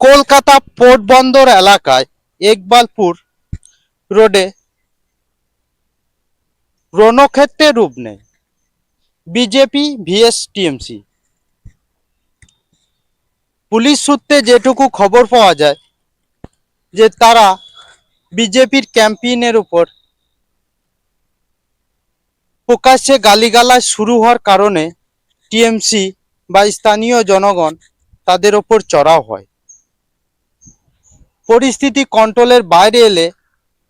Kolkata port বন্দর এলাকায় ইকবালপুর রোডে রণক্ষেত্রে রূপ নেয় বিজেপি ভিএস টিএমসি। পুলিশ সূত্রে যেটুকু খবর পাওয়া যায় যে তারা বিজেপির ক্যাম্পেইনের উপর প্রকাশ্যে গালিগালাজ শুরু হওয়ার কারণে টিএমসি বা স্থানীয় জনগণ তাদের ওপর চড়াও হয়। পরিস্থিতি কন্ট্রোলের বাইরে এলে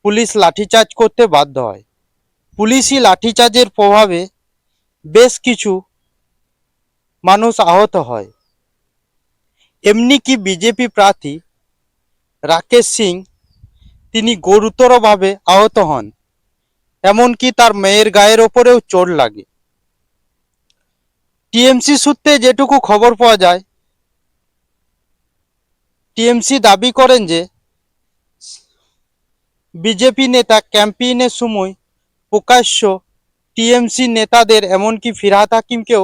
পুলিশ লাঠিচার্জ করতে বাধ্য হয়। পুলিশি লাঠিচার্জের প্রভাবে বেশ কিছু মানুষ আহত হয়। এমনি কি বিজেপি প্রার্থী রাকেশ সিং তিনি গুরুতরভাবে আহত হন, এমনকি তার মেয়ের গায়ের ওপরেও চোট লাগে। টিএমসি সূত্রে যেটুকু খবর পাওয়া যায়, টিএমসি দাবি করেন যে বিজেপি নেতা ক্যাম্পেইনের সময় প্রকাশ্য টিএমসি নেতাদের এমনকি ফিরহাদ হাকিমকেও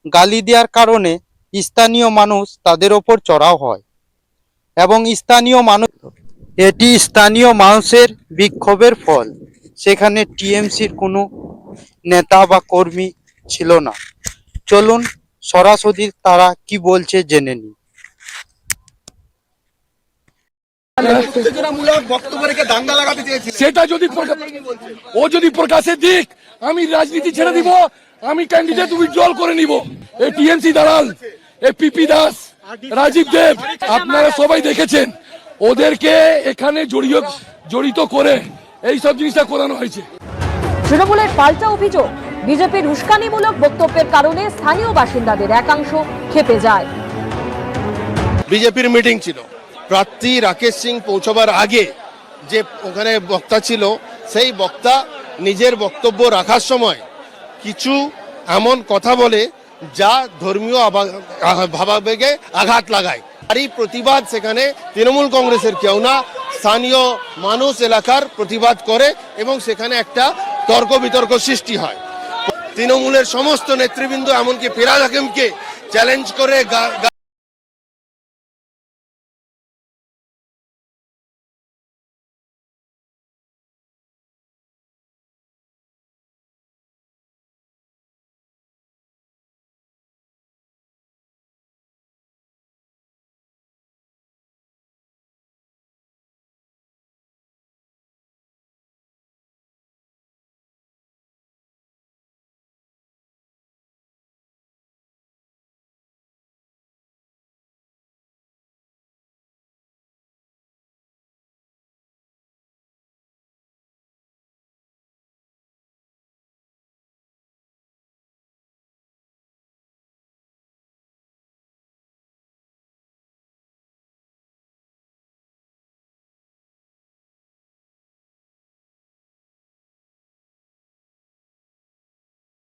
গালি দেওয়ার কারণে স্থানীয় মানুষ তাদের ওপর চড়াও হয় এবং এটি স্থানীয় মানুষের বিক্ষোভের ফল। সেখানে টিএমসির কোনো নেতা বা কর্মী ছিল না। চলুন সরাসরি তারা কি বলছে জেনে নিই। সেটা যদি ও যদি প্রকাশে দিক, আমি রাজনীতি ছেড়ে দিব, আমি ক্যান্ডিডেট উইথড্রল করে নিব। এই টিএমসি দালাল, এই পিপি দাস, রাজীব দেব, আপনারা সবাই দেখেছেন, ওদেরকে এখানে জড়িত করে এই সব জিনিসটা করানো হয়েছে। তৃণমূলের পাল্টা অভিযোগ, বিজেপির উস্কানিমূলক বক্তব্যের কারণে স্থানীয় বাসিন্দাদের একাংশ ক্ষেপে যায়। বিজেপির মিটিং ছিল, প্রার্থী রাকেশ সিং পৌঁছবার আগে যে ওখানে বক্তা ছিল, সেই বক্তা নিজের বক্তব্য রাখার সময় কিছু এমন কথা বলে যা ধর্মীয় ভাবাবেগে আঘাত লাগায়। তারই প্রতিবাদ সেখানে তৃণমূল কংগ্রেসের কেউ না, স্থানীয় মানুষ এলাকার প্রতিবাদ করে এবং সেখানে একটা তর্ক বিতর্ক সৃষ্টি হয়। তৃণমূলের সমস্ত নেতৃবৃন্দ এমনকি ফিরহাদ হাকিমকে চ্যালেঞ্জ করে